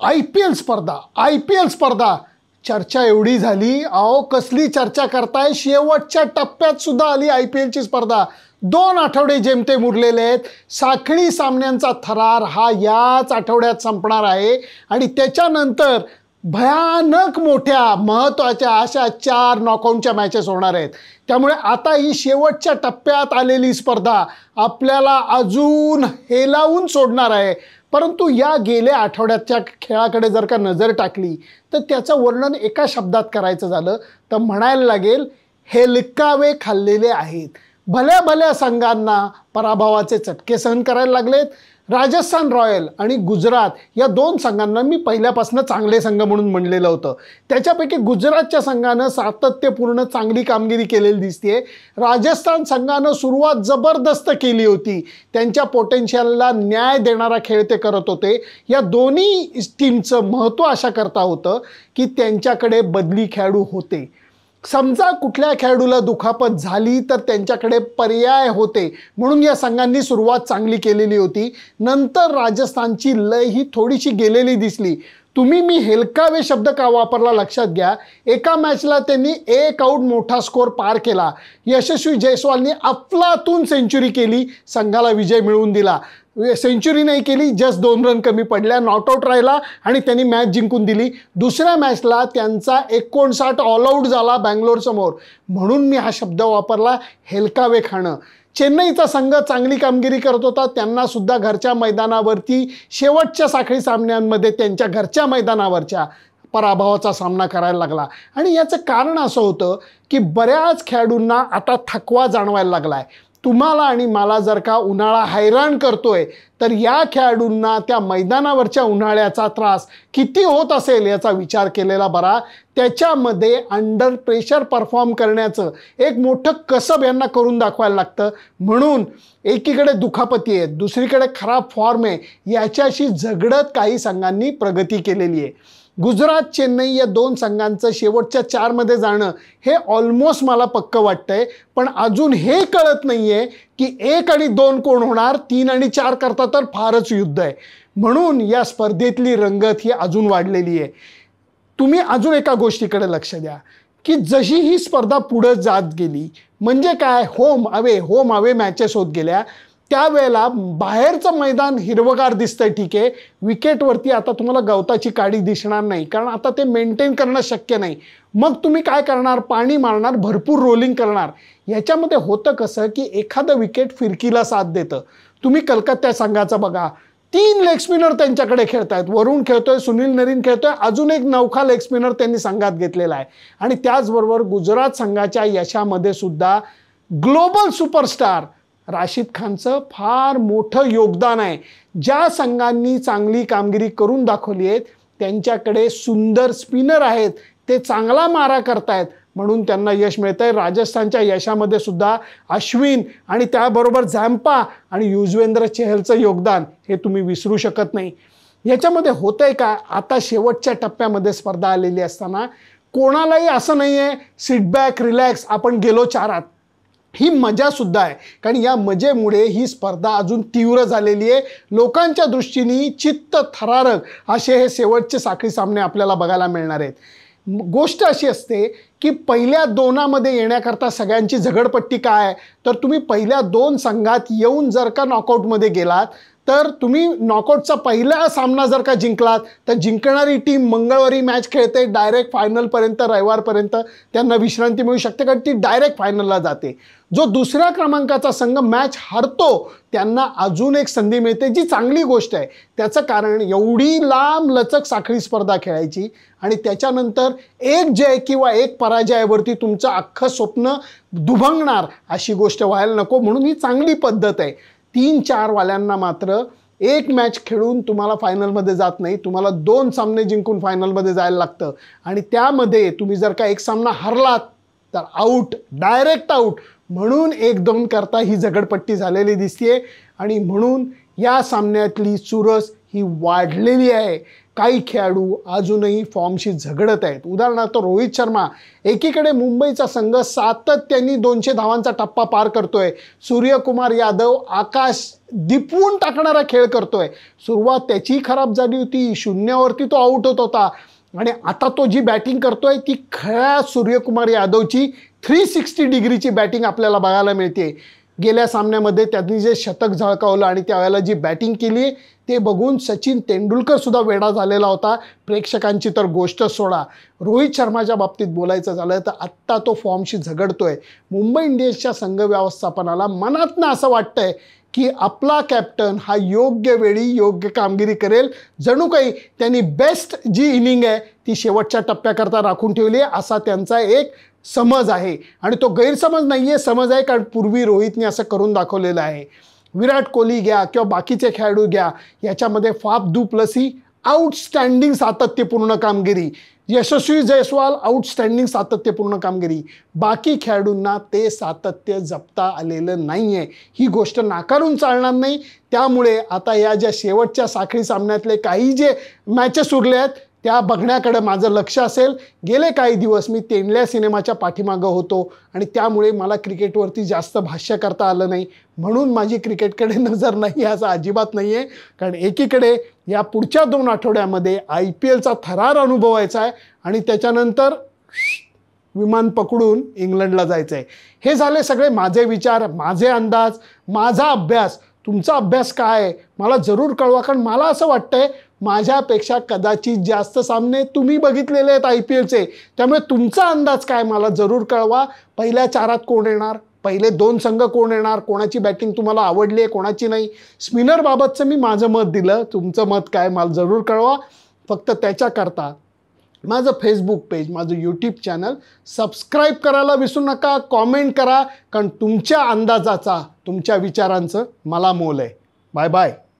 IPL स्पर्धा चर्चा एवढी झाली, अहो कसली चर्चा करताय, शेवटच्या टप्प्यात सुद्धा आली IPL ची स्पर्धा। 2 आठवडे जेमतेम उरलेले आहेत। साखळी सामन्यांचा थरार हा याच आठवड्यात संपणार आहे आणि त्याच्यानंतर भयानक मोठ्या महत्त्वाच्या अशा 4 नॉकआउटच्या मॅचेस होणार आहेत। त्यामुळे आता ही शेवटच्या टप्प्यात आलेली स्पर्धा आपल्याला अजून हेलावून सोडणार आहे। परंतु या गेल्या आठवड्याच्या खेळाकडे जर का नजर टाकली तर त्याचं वर्णन एका शब्दात करायचं झालं तर म्हणायला लागेल हेलकावे खाल्लेले आहेत। भल्या भल्या संघांना पराभवाचे चटके सहन करायला लागलेत। राजस्थान रॉयल आणि गुजरात या 2 संघांना मी पहिल्यापासून चांगले संघ म्हणून म्हणलेलं होतं। त्याच्यापैकी गुजरातच्या संघानं सातत्यपूर्ण चांगली कामगिरी केलेली दिसते। राजस्थान संघानं सुरुवात जबरदस्त केली होती, त्यांच्या पोटेन्शियलला न्याय देणारा खेळ ते करत होते। या दोन्ही टीमचं महत्त्व अशा करता होतं की त्यांच्याकडे बदली खेळाडू होते। समजा कुठल्या खेळाडूला दुखापत झाली तर त्यांच्याकडे पर्याय होते, म्हणून या संघांनी सुरुवात चांगली केलेली होती। नंतर राजस्थानची लय ही थोडीशी गेलेली दिसली। तुम्ही मी हेलकावे शब्द का वापरला लक्षात घ्या। एका मॅचला त्यांनी 1 आऊट मोठा स्कोर पार केला। यशस्वी जयस्वालने अफलातून सेंचुरी केली, संघाला विजय मिळवून दिला। सेंचुरी नाही केली, जस्ट 2 रन कमी पडल्या, नॉट आऊट राहिला आणि त्यांनी मॅच जिंकून दिली। दुसऱ्या मॅचला त्यांचा 59 ऑल आऊट झाला बँगलोर समोर, म्हणून मी हा शब्द वापरला हेलकावे खाणं। चेन्नईचा संघ चांगली कामगिरी करत होता, त्यांना सुद्धा घरच्या मैदानावरती शेवटच्या साखळी सामन्यांमध्ये त्यांच्या घरच्या मैदानावरच्या पराभवाचा सामना करायला लागला। आणि याचं कारण असं होतं की बऱ्याच खेळाडूंना आता थकवा जाणवायला लागला आहे। तुम्हाला आणि मला जर का उन्हाळा हैराण करतोय तर या खेळाडूंना त्या मैदानावरच्या उन्हाळ्याचा त्रास किती होत असेल याचा विचार केलेला बरा। त्याच्यामध्ये अंडर प्रेशर परफॉर्म करण्याचं एक मोठं कसब यांना करून दाखवायला लागतं। म्हणून एकीकडे दुखापती आहेत, दुसरीकडे खराब फॉर्म आहे, याच्याशी झगडत काही संघांनी प्रगती केलेली आहे। गुजरात चेन्नई या 2 संघांचं शेवटच्या 4 मध्ये जाणं हे ऑलमोस्ट मला पक्क वाटतंय, पण अजून हे कळत नाहीये की 1 आणि 2 कोण होणार, 3 आणि 4 करता तर फारच युद्ध आहे। म्हणून या स्पर्धेतली रंगत ही अजून वाढलेली आहे। तुम्ही अजून एका गोष्टीकडे लक्ष द्या की जशी ही स्पर्धा पुढे जात गेली, म्हणजे काय, होम अवे मॅचेस होत गेल्या, त्यावेळेला बाहेरचं मैदान हिरवगार दिसतंय, ठीक आहे, विकेटवरती आता तुम्हाला गवताची काडी दिसणार नाही, कारण आता ते मेंटेन करणं शक्य नाही। मग तुम्ही काय करणार, पाणी मारणार, भरपूर रोलिंग करणार। याच्यामध्ये होतं कसं की एखादं विकेट फिरकीला साथ देतं। तुम्ही कलकत्ता संघाचं बघा, 3 लेग स्पिनर त्यांच्याकडे खेळतायत, वरुण खेळतोय, सुनील नरीन खेळतोय, अजून एक नवखा लेग स्पिनर त्यांनी संघात घेतलेला आहे। आणि त्याचबरोबर गुजरात संघाच्या यशामध्ये सुद्धा ग्लोबल सुपरस्टार राशिद खानचं फार मोठं योगदान आहे। ज्या संघांनी चांगली कामगिरी करून दाखवली आहे त्यांच्याकडे सुंदर स्पिनर आहेत, ते चांगला मारा करतायत, म्हणून त्यांना यश मिळतंय। राजस्थानच्या यशामध्ये सुद्धा अश्विन आणि त्याबरोबर झॅम्पा आणि युजवेंद्र चहलचं योगदान हे तुम्ही विसरू शकत नाही। याच्यामध्ये होतंय काय, आता शेवटच्या टप्प्यामध्ये स्पर्धा आलेली असताना कोणालाही असं नाही आहे सिट बॅक रिलॅक्स आपण गेलो 4आत, ही मजा सुद्धा आहे, कारण या मजेमुळे ही स्पर्धा अजून तीव्र झालेली आहे। लोकांच्या दृष्टीने चित्त थरारक असे हे शेवटचे साखळी सामने आपल्याला बघायला मिळणार आहेत। गोष्ट अशी असते की पहिल्या 2मध्ये येण्याकरता सगळ्यांची झगडपट्टी काय, तर तुम्ही पहिल्या 2 संघात येऊन जर का नॉकआउटमध्ये गेलात तर तुम्ही नॉकआउटचा पहिला सामना जर का जिंकलात तर जिंकणारी टीम मंगळवारी मॅच खेळते, डायरेक्ट फायनलपर्यंत, रविवारपर्यंत त्यांना विश्रांती मिळू शकते, कारण ती डायरेक्ट फायनलला जाते। जो दुसऱ्या क्रमांकाचा संघ मॅच हरतो त्यांना अजून एक संधी मिळते, जी चांगली गोष्ट आहे। त्याचं कारण एवढी लांब लचक साखळी स्पर्धा खेळायची आणि त्याच्यानंतर एक जय किंवा एक पराजयावरती तुमचं अख्खं स्वप्न दुभंगणार अशी गोष्ट व्हायला नको, म्हणून ही चांगली पद्धत आहे। 3-4 वाल्यांना मात्र 1 मॅच खेळून तुम्हाला फायनलमध्ये जात नाही, तुम्हाला 2 सामने जिंकून फायनलमध्ये जायला लागतं। आणि त्यामध्ये तुम्ही जर का एक सामना हरलात तर आऊट, डायरेक्ट आऊट, म्हणून 1-2 करता ही झगडपट्टी झालेली दिसते। आणि म्हणून या सामन्यातली चुरस ही वाढलेली आहे। काही खेळाडू अजूनही फॉर्मशी झगडत आहेत. उदाहरणार्थ रोहित शर्मा, एकीकडे मुंबईचा संघ सातत्याने 200 धावांचा टप्पा पार करतोय. सूर्यकुमार यादव आकाश दिपवून टाकणारा खेळ करतोय. सुरुवात त्याची खराब झाली होती, 0वरती तो आऊट होत होता आणि आता तो जी बॅटिंग करतोय ती खऱ्या सूर्यकुमार यादवची 360 डिग्रीची बॅटिंग आपल्याला बघायला मिळते. गेल्या सामन्यामध्ये त्यांनी जे शतक झळकावलं आणि त्यावेळेला जी बॅटिंग केली ते बघून सचिन तेंडुलकर सुद्धा वेडा झालेला होता. प्रेक्षकांची तर गोष्ट सोडा. रोहित शर्माच्या बाबतीत बोलायचं झालं तर आत्ता तो फॉर्मशी झगडतोय. मुंबई इंडियन्सच्या संघ व्यवस्थापनाला मनातनं असं वाटतंय की आपला कॅप्टन हा योग्य वेळी योग्य कामगिरी करेल. जणू काही त्यांनी बेस्ट जी इनिंग आहे ती शेवटच्या टप्प्याकरता राखून ठेवली आहे असा त्यांचा एक समज आहे. आणि तो गैरसमज नाही आहे, समज आहे, कारण पूर्वी रोहितने असं करून दाखवलेलं आहे. विराट कोहली घ्या किंवा बाकीचे खेळाडू घ्या, याच्यामध्ये फाफ दू प्लसी आउटस्टँडिंग सातत्यपूर्ण कामगिरी, यशस्वी जयस्वाल आउटस्टँडिंग सातत्यपूर्ण कामगिरी. बाकी खेळाडूंना ते सातत्य जपता आलेलं नाही आहे. ही गोष्ट नाकारून चालणार नाही. त्यामुळे आता या ज्या शेवटच्या साखळी सामन्यातले काही जे मॅचेस उरले आहेत त्या बघण्याकडे माझं लक्ष असेल. गेले काही दिवस मी तेंडल्या सिनेमाच्या पाठीमागं होतो आणि त्यामुळे मला क्रिकेटवरती जास्त भाष्य करता आलं नाही. म्हणून माझी क्रिकेटकडे नजर नाही असं अजिबात नाही आहे. कारण एकीकडे या पुढच्या 2 आठवड्यामध्ये IPLचा थरार अनुभवायचा आहे आणि त्याच्यानंतर विमान पकडून इंग्लंडला जायचं आहे. हे झाले सगळे माझे विचार, माझे अंदाज, माझा अभ्यास. तुमचा अभ्यास काय आहे मला जरूर कळवा. कारण मला असं वाटतंय माझ्यापेक्षा कदाचित जास्त सामने तुम्ही बघितलेले आहेत IPLचे. त्यामुळे तुमचा अंदाज काय मला जरूर कळवा. पहिल्या 4 कोण येणार, पहिले 2 संघ कोण येणार, कोणाची बॅटिंग तुम्हाला आवडली आहे कोणाची नाही. स्पिनरबाबतचं मी माझं मत दिलं, तुमचं मत काय मला जरूर कळवा. फक्त त्याच्याकरता माझं फेसबुक पेज, माझं यूट्यूब चॅनल सबस्क्राईब करायला विसरू नका. कॉमेंट करा, कारण तुमच्या अंदाजाचा, तुमच्या विचारांचं मला मोल आहे. Bye bye.